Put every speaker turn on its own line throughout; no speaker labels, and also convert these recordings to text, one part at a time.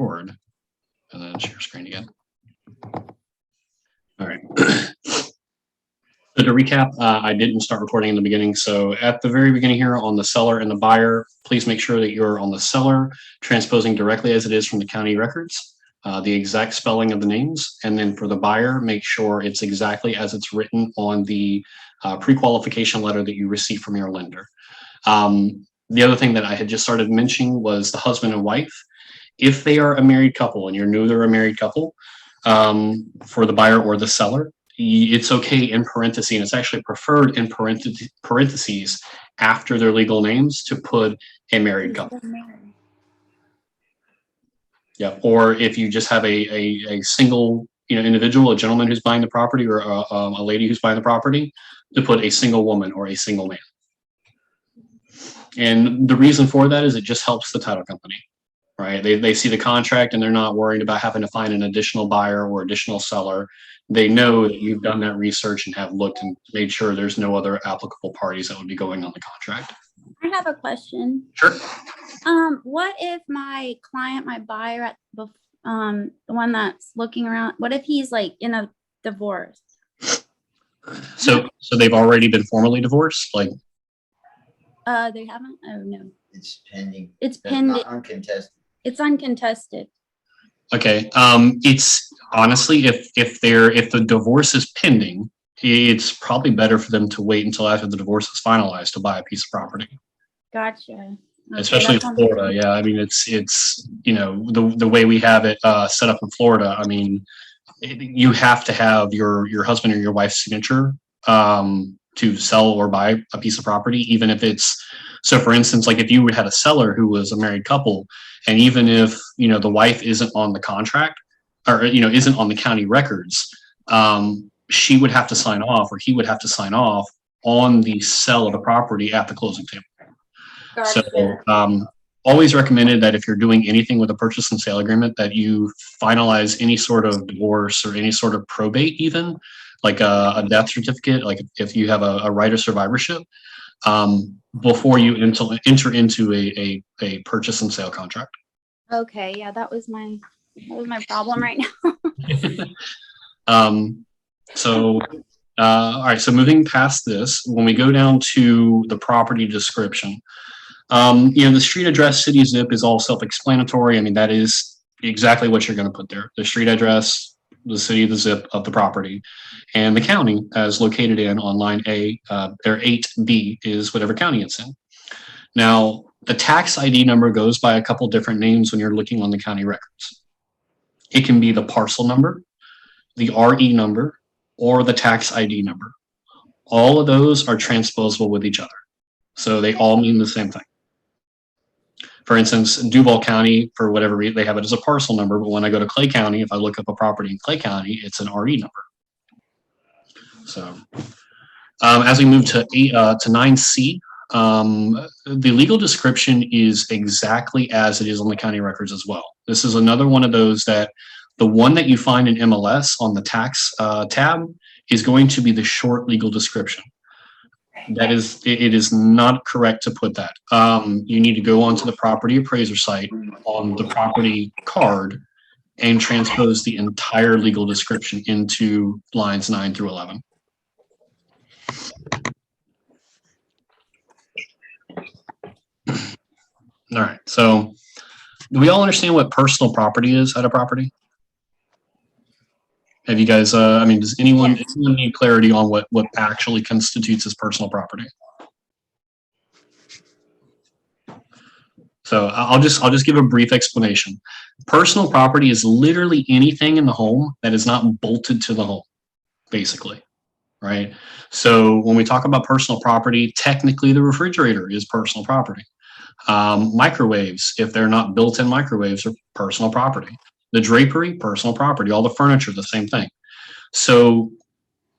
record and then share screen again. All right. So to recap, I didn't start recording in the beginning. So at the very beginning here on the seller and the buyer, please make sure that you're on the seller, transposing directly as it is from the county records, the exact spelling of the names. And then for the buyer, make sure it's exactly as it's written on the pre-qualification letter that you received from your lender. The other thing that I had just started mentioning was the husband and wife. If they are a married couple and you know they're a married couple, for the buyer or the seller, it's okay in parentheses, and it's actually preferred in parentheses after their legal names to put a married couple. Yeah, or if you just have a single individual, a gentleman who's buying the property, or a lady who's buying the property, to put a single woman or a single man. And the reason for that is it just helps the title company, right? They see the contract and they're not worried about having to find an additional buyer or additional seller. They know that you've done that research and have looked and made sure there's no other applicable parties that would be going on the contract.
I have a question.
Sure.
What if my client, my buyer, the one that's looking around, what if he's like in a divorce?
So they've already been formally divorced, like?
They haven't. Oh no.
It's pending.
It's pending.
Uncontested.
It's uncontested.
Okay. It's honestly, if the divorce is pending, it's probably better for them to wait until after the divorce is finalized to buy a piece of property.
Gotcha. Okay,
especially in Florida. Yeah, I mean it's the way we have it set up in Florida. I mean, you have to have your husband or your wife's signature to sell or buy a piece of property, even if it's, so for instance, like if you had a seller who was a married couple, and even if the wife isn't on the contract or isn't on the county records, she would have to sign off, or he would have to sign off on the sale of the property at the closing table. Gotcha. So always recommended that if you're doing anything with a purchase and sale agreement, that you finalize any sort of divorce or any sort of probate, even like a death certificate, like if you have a right of survivorship, before you enter into a purchase and sale contract.
Okay, yeah, that was my problem right now.
All right, so moving past this, when we go down to the property description, the street address, city zip is all self-explanatory. I mean, that is exactly what you're going to put there. The street address, the city, the zip of the property, and the county as located in on line A, or 8B is whatever county it's in. Now, the tax ID number goes by a couple different names when you're looking on the county records. It can be the parcel number, the RE number, or the tax ID number. All of those are transposable with each other. So they all mean the same thing. For instance, Duval County, for whatever reason, they have it as a parcel number, but when I go to Clay County, if I look up a property in Clay County, it's an RE number. So as we move to 9C, the legal description is exactly as it is on the county records as well. This is another one of those that the one that you find in MLS on the tax tab is going to be the short legal description. That is, it is not correct to put that. You need to go onto the property appraiser site on the property card and transpose the entire legal description into lines 9 through 11. All right, so do we all understand what personal property is at a property? Have you guys, I mean, does anyone need clarity on what actually constitutes as personal property? So I'll just give a brief explanation. Personal property is literally anything in the home that is not bolted to the home, basically, right? So when we talk about personal property, technically the refrigerator is personal property. Microwaves, if they're not built-in microwaves, are personal property. The drapery, personal property. All the furniture, the same thing. So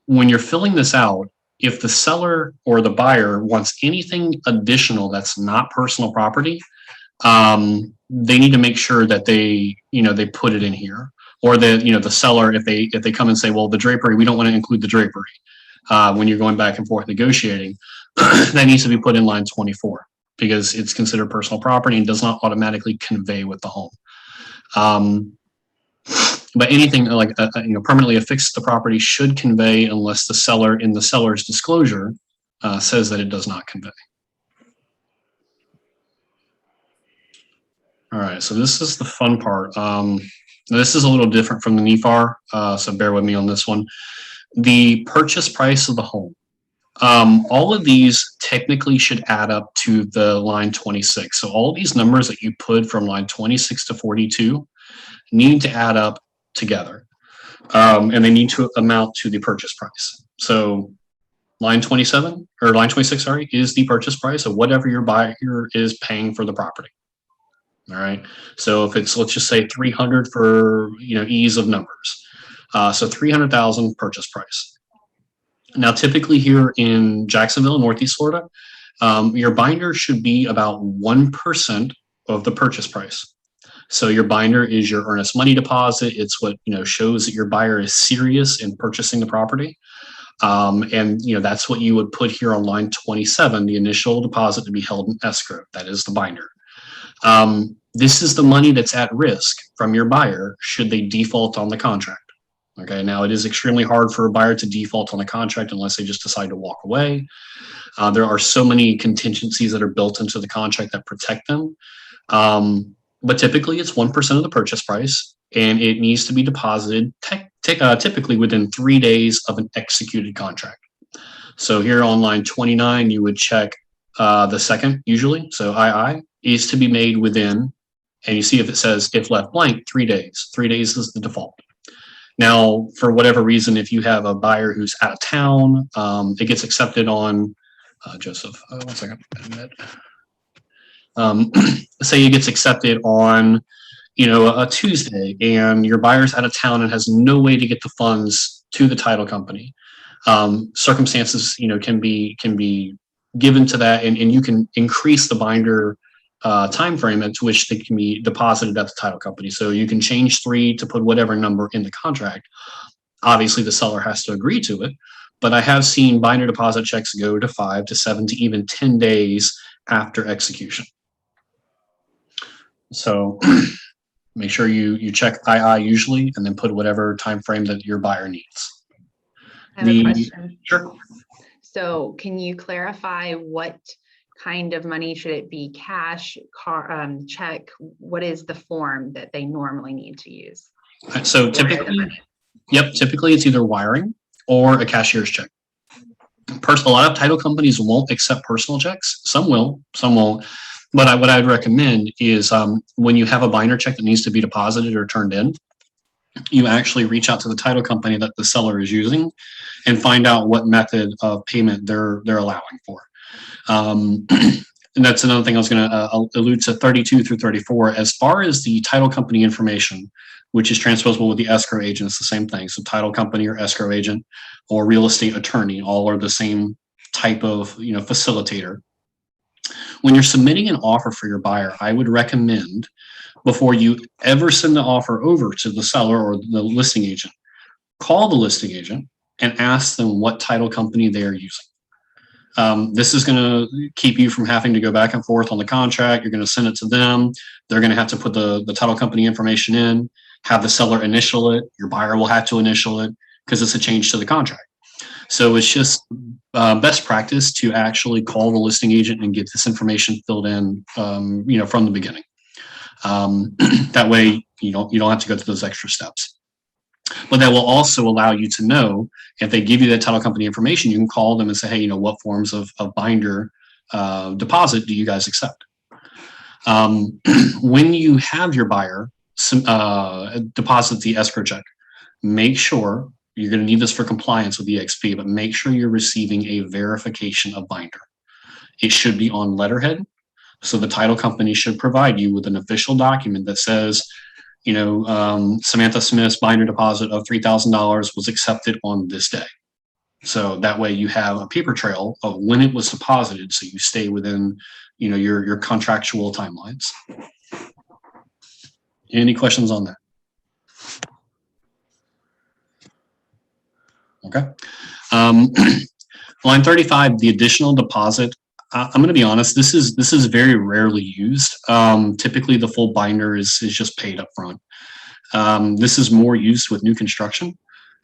when you're filling this out, if the seller or the buyer wants anything additional that's not personal property, they need to make sure that they put it in here. Or the seller, if they come and say, well, the drapery, we don't want to include the drapery. When you're going back and forth negotiating, that needs to be put in line 24 because it's considered personal property and does not automatically convey with the home. But anything like permanently affix the property should convey unless the seller in the seller's disclosure says that it does not convey. All right, so this is the fun part. This is a little different from the NEFAR, so bear with me on this one. The purchase price of the home. All of these technically should add up to the line 26. So all these numbers that you put from line 26 to 42 need to add up together. And they need to amount to the purchase price. So line 27 or line 26, sorry, is the purchase price of whatever your buyer is paying for the property. All right. So if it's, let's just say 300 for, ease of numbers. So 300,000 purchase price. Now, typically here in Jacksonville, Northeast Florida, your binder should be about 1% of the purchase price. So your binder is your earnest money deposit. It's what, shows that your buyer is serious in purchasing the property. And that's what you would put here on line 27, the initial deposit to be held in escrow. That is the binder. This is the money that's at risk from your buyer should they default on the contract. Okay, now it is extremely hard for a buyer to default on a contract unless they just decide to walk away. There are so many contingencies that are built into the contract that protect them. But typically it's 1% of the purchase price, and it needs to be deposited typically within 3 days of an executed contract. So here on line 29, you would check the second usually. So II is to be made within, and you see if it says if left blank, 3 days. 3 days is the default. Now, for whatever reason, if you have a buyer who's out of town, it gets accepted on Joseph. 1 second. Say it gets accepted on, a Tuesday, and your buyer's out of town and has no way to get the funds to the title company. Circumstances, can be given to that, and you can increase the binder time frame at which they can be deposited at the title company. So you can change 3 to put whatever number in the contract. Obviously, the seller has to agree to it, but I have seen binder deposit checks go to 5 to 7 to even 10 days after execution. So make sure you check II usually, and then put whatever time frame that your buyer needs.
I have a question.
Sure.
So can you clarify what kind of money? Should it be cash, check? What is the form that they normally need to use?
So typically it's either wiring or a cashier's check. A lot of title companies won't accept personal checks. Some will, some won't. But what I'd recommend is when you have a binder check that needs to be deposited or turned in, you actually reach out to the title company that the seller is using and find out what method of payment they're allowing for. And that's another thing I was going to allude to 32 through 34. As far as the title company information, which is transposable with the escrow agent, it's the same thing. So title company or escrow agent or real estate attorney, all are the same type of facilitator. When you're submitting an offer for your buyer, I would recommend before you ever send the offer over to the seller or the listing agent, call the listing agent and ask them what title company they are using. This is going to keep you from having to go back and forth on the contract. You're going to send it to them. They're going to have to put the title company information in, have the seller initial it. Your buyer will have to initial it because it's a change to the contract. So it's just best practice to actually call the listing agent and get this information filled in, from the beginning. That way you don't have to go through those extra steps. But that will also allow you to know if they give you that title company information, you can call them and say, hey, what forms of binder deposit do you guys accept? When you have your buyer deposit the escrow check, make sure you're going to need this for compliance with EXP, but make sure you're receiving a verification of binder. It should be on letterhead. So the title company should provide you with an official document that says, Samantha Smith's binder deposit of $3,000 was accepted on this day. So that way you have a paper trail of when it was deposited, so you stay within, your contractual timelines. Any questions on that? Okay. Line 35, the additional deposit. I'm going to be honest. This is very rarely used. Typically, the full binder is just paid up front. This is more used with new construction,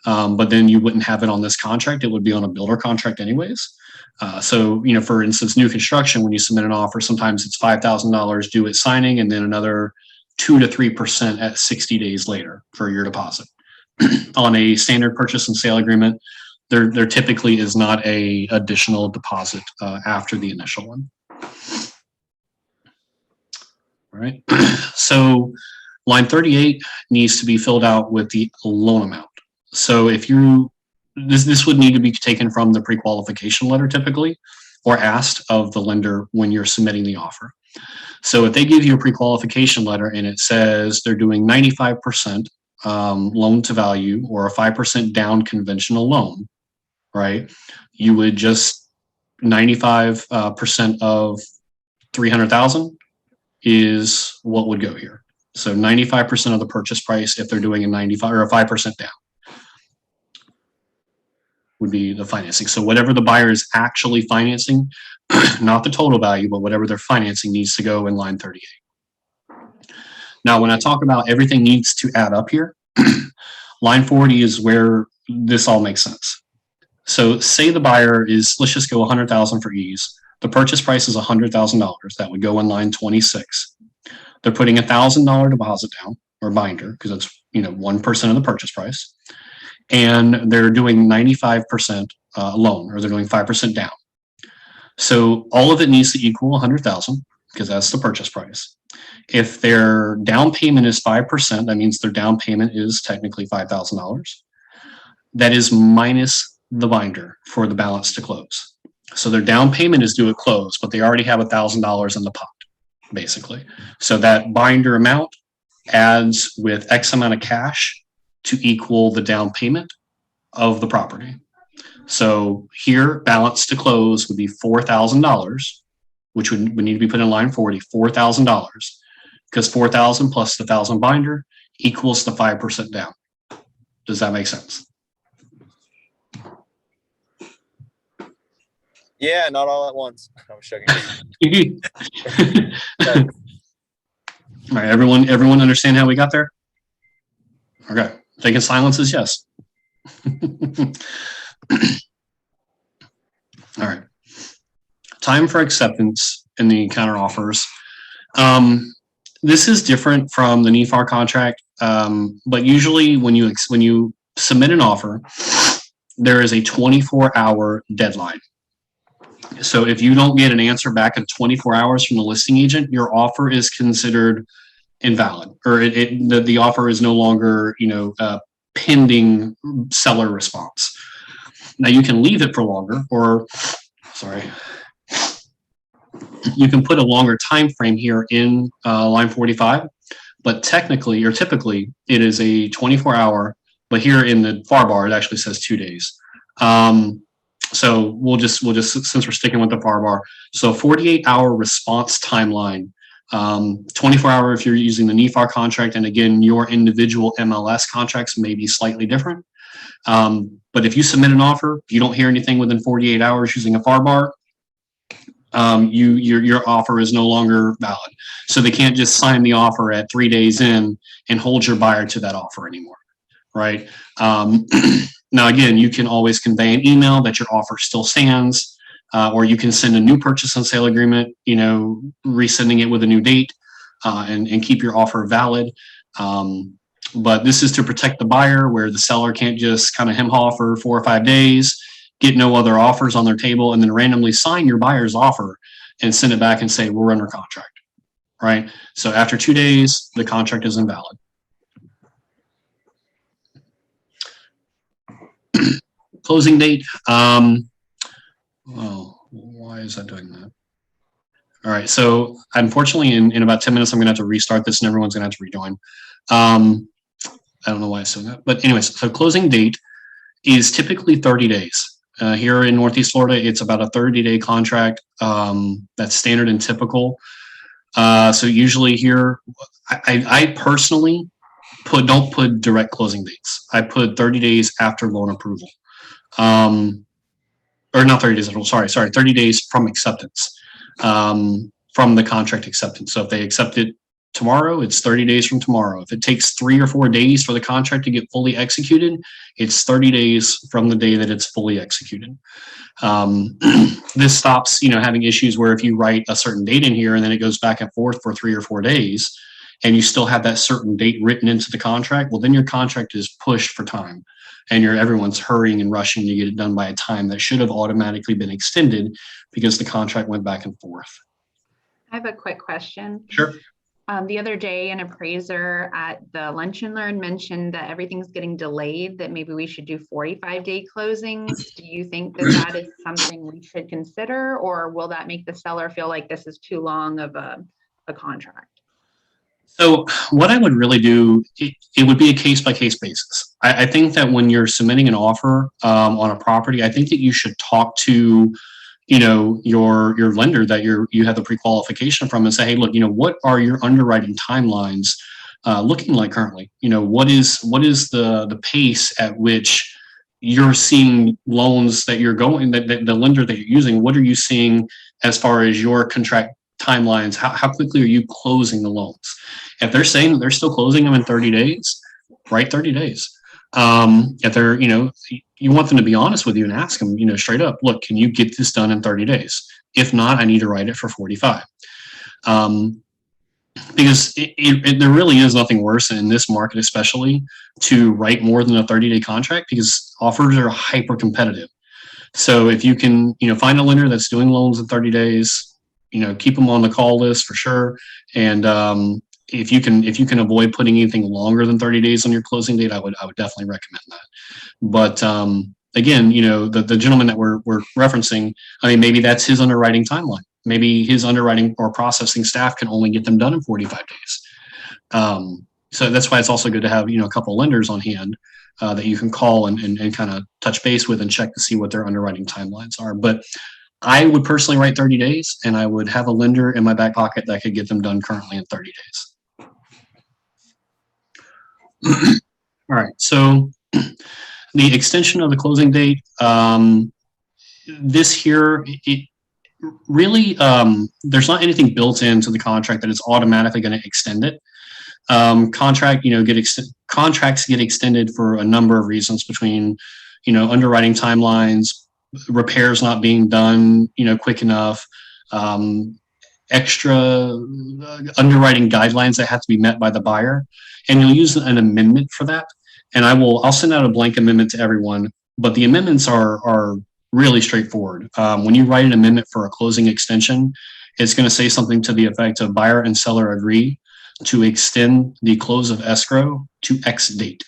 but then you wouldn't have it on this contract. It would be on a builder contract anyways. So, for instance, new construction, when you submit an offer, sometimes it's $5,000 due at signing and then another 2 to 3% at 60 days later for your deposit. On a standard purchase and sale agreement, there typically is not a additional deposit after the initial one. All right. So line 38 needs to be filled out with the loan amount. So if this would need to be taken from the pre-qualification letter typically, or asked of the lender when you're submitting the offer. So if they give you a pre-qualification letter and it says they're doing 95% loan to value or a 5% down conventional loan, right? You would just 95% of 300,000 is what would go here. So 95% of the purchase price if they're doing a 95 or a 5% down would be the financing. So whatever the buyer is actually financing, not the total value, but whatever they're financing needs to go in line 38. Now, when I talk about everything needs to add up here, line 40 is where this all makes sense. So say the buyer is, let's just go 100,000 for ease. The purchase price is $100,000. That would go in line 26. They're putting $1,000 deposit down or binder because it's 1% of the purchase price, and they're doing 95% loan, or they're doing 5% down. So all of it needs to equal 100,000 because that's the purchase price. If their down payment is 5%, that means their down payment is technically $5,000. That is minus the binder for the balance to close. So their down payment is due at close, but they already have $1,000 in the pot, basically. So that binder amount adds with X amount of cash to equal the down payment of the property. So here, balance to close would be $4,000, which would need to be put in line 40, $4,000, because 4,000 plus the 1,000 binder equals the 5% down. Does that make sense?
Yeah, not all at once. I'm joking.
All right, everyone understand how we got there? Okay, taking silence is yes. All right. Time for acceptance in the counter offers. This is different from the NEFAR contract, but usually when you submit an offer, there is a 24-hour deadline. So if you don't get an answer back in 24 hours from the listing agent, your offer is considered invalid, or the offer is no longer, pending seller response. Now you can leave it for longer, or you can put a longer time frame here in line 45, but technically or typically it is a 24-hour, but here in the FARBAR it actually says 2 days. So we'll just since we're sticking with the FARBAR, so 48-hour response timeline, 24-hour if you're using the NEFAR contract, and again your individual MLS contracts may be slightly different. But if you submit an offer, you don't hear anything within 48 hours using a FARBAR, your offer is no longer valid. So they can't just sign the offer at 3 days in and hold your buyer to that offer anymore, right? Now, again, you can always convey an email that your offer still stands, or you can send a new purchase and sale agreement, resending it with a new date, and keep your offer valid. But this is to protect the buyer, where the seller can't just kind of hem-haw for 4 or 5 days, get no other offers on their table, and then randomly sign your buyer's offer and send it back and say, we're under contract, right? So after 2 days, the contract is invalid. Closing date. Well, why is that doing that? All right. So unfortunately, in about 10 minutes, I'm going to have to restart this and everyone's going to have to rejoin. I don't know why it's doing that. But anyways, so closing date is typically 30 days. Here in Northeast Florida, it's about a 30-day contract. That's standard and typical. So usually here, I personally don't put direct closing dates. I put 30 days after loan approval. or not 30 days, sorry, 30 days from acceptance, from the contract acceptance. So if they accept it tomorrow, it's 30 days from tomorrow. If it takes 3 or 4 days for the contract to get fully executed, it's 30 days from the day that it's fully executed. This stops, having issues where if you write a certain date in here and then it goes back and forth for 3 or 4 days and you still have that certain date written into the contract, well, then your contract is pushed for time and everyone's hurrying and rushing to get it done by a time that should have automatically been extended because the contract went back and forth.
I have a quick question.
Sure.
The other day, an appraiser at the Lunch and Learn mentioned that everything's getting delayed, that maybe we should do 45-day closings. Do you think that that is something we should consider, or will that make the seller feel like this is too long of a contract?
So what I would really do, it would be a case-by-case basis. I think that when you're submitting an offer on a property, I think that you should talk to your lender that you have the pre-qualification from and say, hey, look, what are your underwriting timelines looking like currently? What is the pace at which you're seeing loans that you're going, that the lender that you're using, what are you seeing as far as your contract timelines? How quickly are you closing the loans? If they're saying that they're still closing them in 30 days, write 30 days. If they're, you want them to be honest with you and ask them, straight up, look, can you get this done in 30 days? If not, I need to write it for 45. Because there really is nothing worse in this market, especially to write more than a 30-day contract because offers are hyper competitive. So if you can, find a lender that's doing loans in 30 days, keep them on the call list for sure. And, if you can avoid putting anything longer than 30 days on your closing date, I would definitely recommend that. But again, the gentleman that we're referencing, maybe that's his underwriting timeline. Maybe his underwriting or processing staff can only get them done in 45 days. So that's why it's also good to have a couple lenders on hand that you can call and kind of touch base with and check to see what their underwriting timelines are. But I would personally write 30 days, and I would have a lender in my back pocket that could get them done currently in 30 days. All right, so the extension of the closing date, this here, it really, there's not anything built into the contract that it's automatically going to extend it. Contracts get extended for a number of reasons between, underwriting timelines, repairs not being done, quick enough, extra underwriting guidelines that have to be met by the buyer, and you'll use an amendment for that. And I'll send out a blank amendment to everyone, but the amendments are really straightforward. When you write an amendment for a closing extension, it's going to say something to the effect of buyer and seller agree to extend the close of escrow to X date.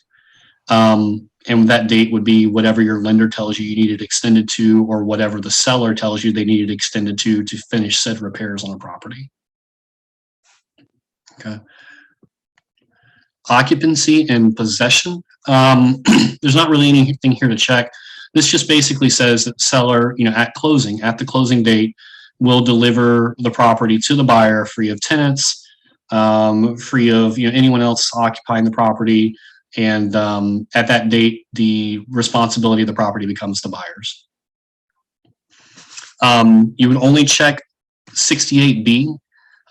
And that date would be whatever your lender tells you need it extended to, or whatever the seller tells you they need it extended to finish said repairs on the property. Okay. Occupancy and possession. There's not really anything here to check. This just basically says that seller, at the closing date, will deliver the property to the buyer free of tenants, free of anyone else occupying the property. And at that date, the responsibility of the property becomes the buyer's. You would only check 68B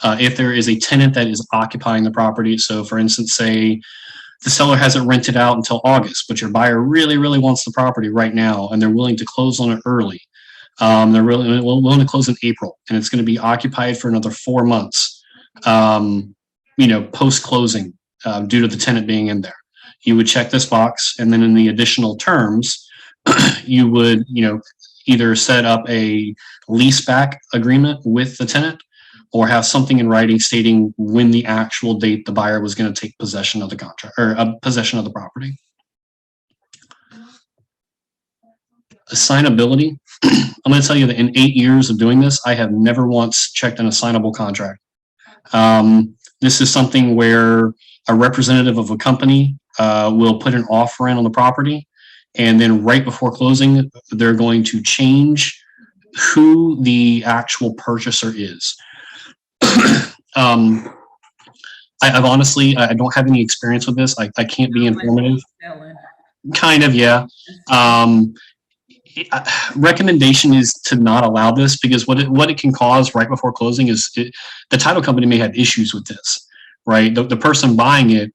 if there is a tenant that is occupying the property. So for instance, say the seller hasn't rented out until August, but your buyer really, really wants the property right now, and they're willing to close on it early. They're really willing to close in April, and it's going to be occupied for another 4 months, post-closing due to the tenant being in there. You would check this box, and then in the additional terms, you would, either set up a leaseback agreement with the tenant or have something in writing stating when the actual date the buyer was going to take possession of the contract or possession of the property. Assignability. I'm going to tell you that in 8 years of doing this, I have never once checked an assignable contract. This is something where a representative of a company will put an offer in on the property, and then right before closing, they're going to change who the actual purchaser is. I've honestly, I don't have any experience with this. I can't be informative. Kind of, yeah. recommendation is to not allow this, because what it can cause right before closing is the title company may have issues with this, right? The person buying it,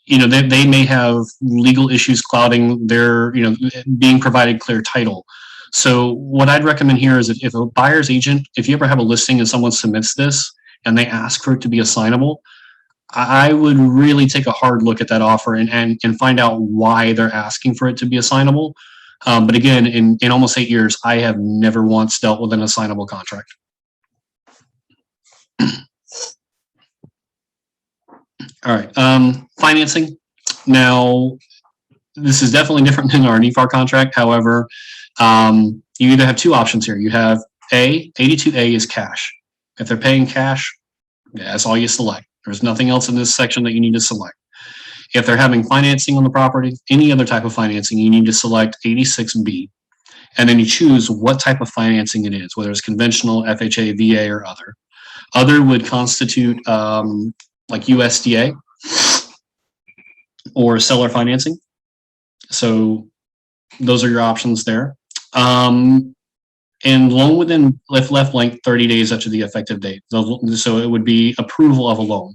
they may have legal issues clouding their, being provided clear title. So what I'd recommend here is if a buyer's agent, if you ever have a listing and someone submits this and they ask for it to be assignable, I would really take a hard look at that offer and find out why they're asking for it to be assignable. But again, in almost 8 years, I have never once dealt with an assignable contract. All right, financing. Now, this is definitely different than our NFAR contract. However, you either have two options here. You have 82A is cash. If they're paying cash, that's all you select. There's nothing else in this section that you need to select. If they're having financing on the property, any other type of financing, you need to select 86B. And then you choose what type of financing it is, whether it's conventional, FHA, VA, or other. Other would constitute like USDA or seller financing. So those are your options there. And loan within left blank 30 days after the effective date. So it would be approval of a loan.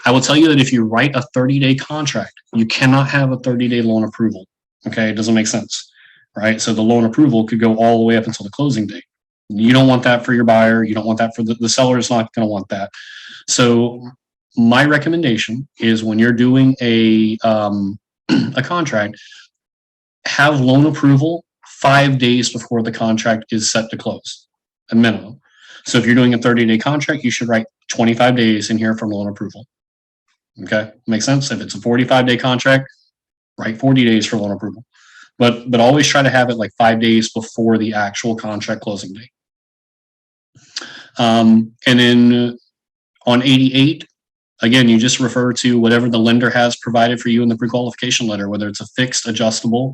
I will tell you that if you write a 30-day contract, you cannot have a 30-day loan approval. Okay, it doesn't make sense, right? So the loan approval could go all the way up until the closing date. You don't want that for your buyer. You don't want that for the seller is not going to want that. So my recommendation is when you're doing a contract, have loan approval 5 days before the contract is set to close, a minimum. So if you're doing a 30-day contract, you should write 25 days in here for loan approval. Okay, makes sense. If it's a 45-day contract, write 40 days for loan approval. But always try to have it like 5 days before the actual contract closing date. And then on 88, again, you just refer to whatever the lender has provided for you in the pre-qualification letter, whether it's a fixed, adjustable,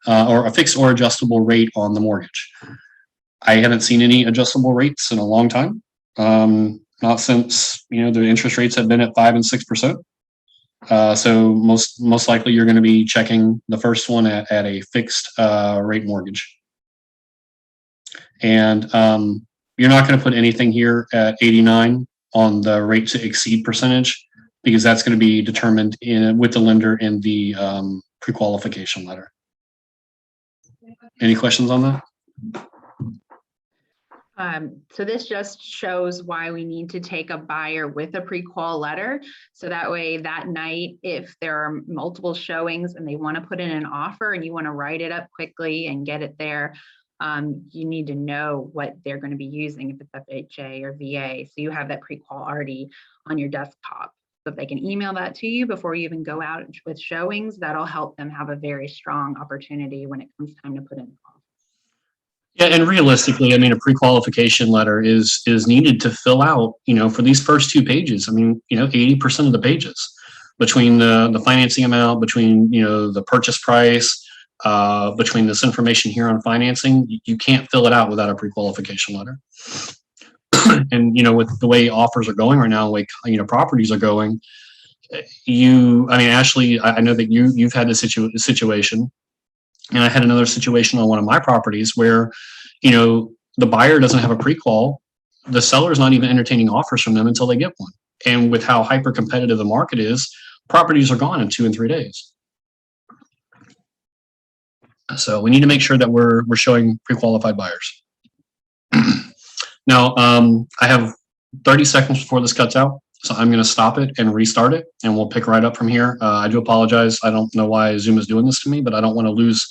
or a fixed or adjustable rate on the mortgage. I haven't seen any adjustable rates in a long time. Not since, the interest rates have been at 5 and 6%. So most likely you're going to be checking the first one at a fixed rate mortgage. And you're not going to put anything here at 89 on the rate to exceed percentage, because that's going to be determined with the lender in the pre-qualification letter. Any questions on that?
So this just shows why we need to take a buyer with a pre-qual letter. So that way that night, if there are multiple showings and they want to put in an offer and you want to write it up quickly and get it there, you need to know what they're going to be using, if it's FHA or VA. So you have that pre-qual already on your desktop. So if they can email that to you before you even go out with showings, that'll help them have a very strong opportunity when it comes time to put in an offer.
Yeah, and realistically, I mean, a pre-qualification letter is needed to fill out, for these first 2 pages. I mean, 80% of the pages between the financing amount, between, the purchase price, between this information here on financing, you can't fill it out without a pre-qualification letter. And, with the way offers are going right now, the way, properties are going, Ashley, I know that you've had this situation. And I had another situation on one of my properties where, the buyer doesn't have a pre-qual. The seller is not even entertaining offers from them until they get one. And with how hyper competitive the market is, properties are gone in 2 and 3 days. So we need to make sure that we're showing pre-qualified buyers. Now, I have 30 seconds before this cuts out. So I'm going to stop it and restart it, and we'll pick right up from here. I do apologize. I don't know why Zoom is doing this to me, but I don't want to lose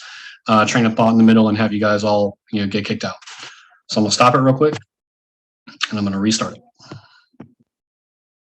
train of thought in the middle and have you guys all, get kicked out. So I'm going to stop it real quick, and I'm going to restart it.